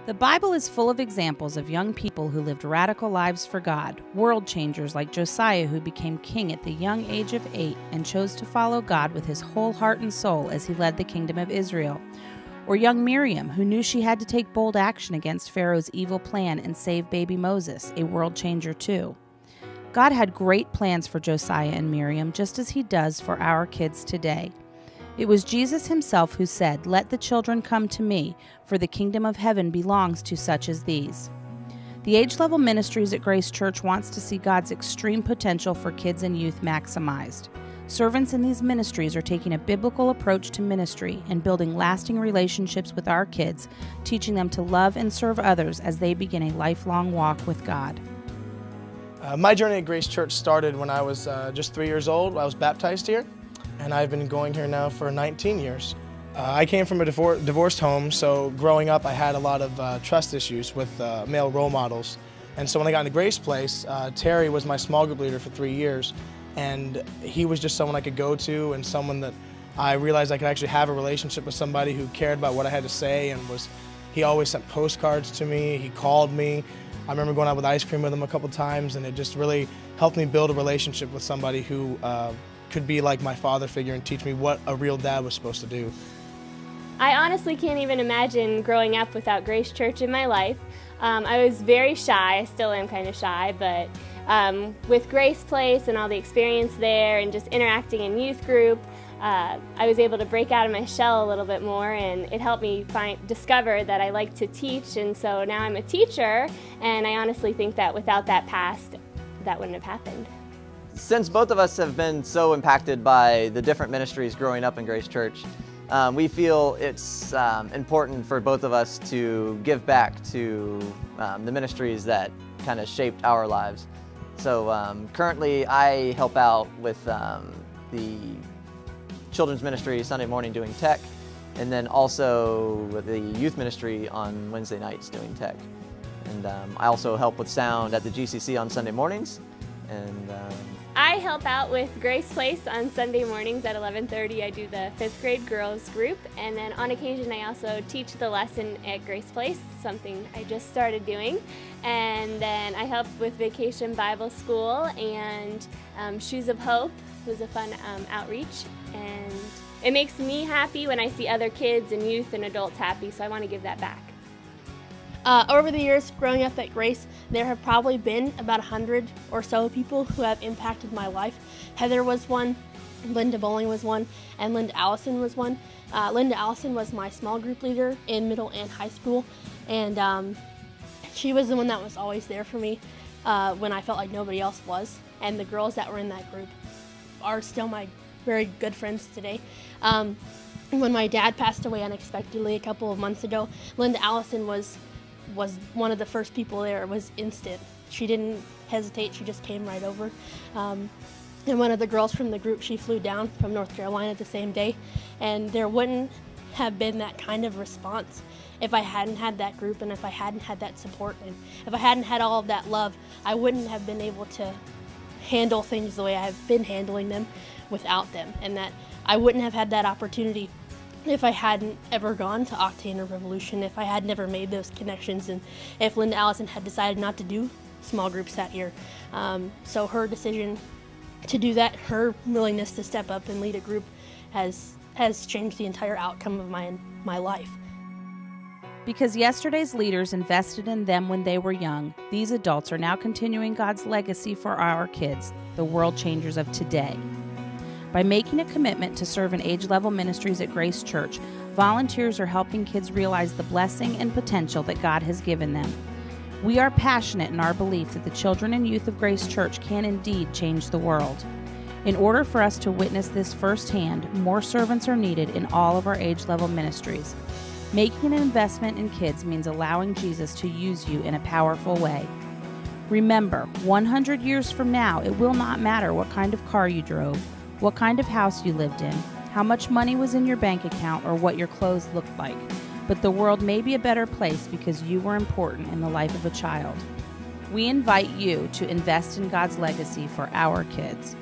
The Bible is full of examples of young people who lived radical lives for God, world changers like Josiah, who became king at the young age of 8 and chose to follow God with his whole heart and soul as he led the kingdom of Israel. Or young Miriam, who knew she had to take bold action against Pharaoh's evil plan and save baby Moses, a world changer too. God had great plans for Josiah and Miriam, just as he does for our kids today. It was Jesus himself who said, "Let the children come to me, for the kingdom of heaven belongs to such as these." The Age Level Ministries at Grace Church wants to see God's extreme potential for kids and youth maximized. Servants in these ministries are taking a biblical approach to ministry and building lasting relationships with our kids, teaching them to love and serve others as they begin a lifelong walk with God. My journey at Grace Church started when I was just 3 years old. I was baptized here, and I've been going here now for 19 years. I came from a divorced home, so growing up I had a lot of trust issues with male role models. And so when I got into Grace Place, Terry was my small group leader for 3 years, and he was just someone I could go to and someone that I realized I could actually have a relationship with, somebody who cared about what I had to say, and he always sent postcards to me, he called me. I remember going out with ice cream with him a couple times, and it just really helped me build a relationship with somebody who could be like my father figure and teach me what a real dad was supposed to do. I honestly can't even imagine growing up without Grace Church in my life. I was very shy, I still am kind of shy, but with Grace Place and all the experience there and just interacting in youth group, I was able to break out of my shell a little bit more, and it helped me discover that I like to teach, and so now I'm a teacher, and I honestly think that without that past, that wouldn't have happened. Since both of us have been so impacted by the different ministries growing up in Grace Church, we feel it's important for both of us to give back to the ministries that kind of shaped our lives. So currently I help out with the children's ministry Sunday morning doing tech, and then also with the youth ministry on Wednesday nights doing tech. And I also help with sound at the GCC on Sunday mornings. And I help out with Grace Place on Sunday mornings at 11:30. I do the 5th grade girls group, and then on occasion I also teach the lesson at Grace Place, something I just started doing. And then I help with Vacation Bible School and Shoes of Hope, who's a fun outreach. And it makes me happy when I see other kids and youth and adults happy, so I want to give that back. Over the years growing up at Grace, there have probably been about 100 or so people who have impacted my life. Heather was one, Linda Bowling was one, and Linda Allison was one. Linda Allison was my small group leader in middle and high school, and she was the one that was always there for me when I felt like nobody else was. And the girls that were in that group are still my very good friends today. When my dad passed away unexpectedly a couple of months ago, Linda Allison was one of the first people there. It was instant. She didn't hesitate, she just came right over. And one of the girls from the group, she flew down from North Carolina the same day, and there wouldn't have been that kind of response if I hadn't had that group, and if I hadn't had that support, and if I hadn't had all of that love. I wouldn't have been able to handle things the way I've been handling them without them, and that I wouldn't have had that opportunity if I hadn't ever gone to Octane or Revolution, if I had never made those connections, and if Linda Allison had decided not to do small groups that year. So her decision to do that, her willingness to step up and lead a group has changed the entire outcome of my life. Because yesterday's leaders invested in them when they were young, these adults are now continuing God's legacy for our kids, the world changers of today. By making a commitment to serve in Age Level Ministries at Grace Church, volunteers are helping kids realize the blessing and potential that God has given them. We are passionate in our belief that the children and youth of Grace Church can indeed change the world. In order for us to witness this firsthand, more servants are needed in all of our Age Level Ministries. Making an investment in kids means allowing Jesus to use you in a powerful way. Remember, 100 years from now, it will not matter what kind of car you drove, what kind of house you lived in, how much money was in your bank account, or what your clothes looked like. But the world may be a better place because you were important in the life of a child. We invite you to invest in God's legacy for our kids.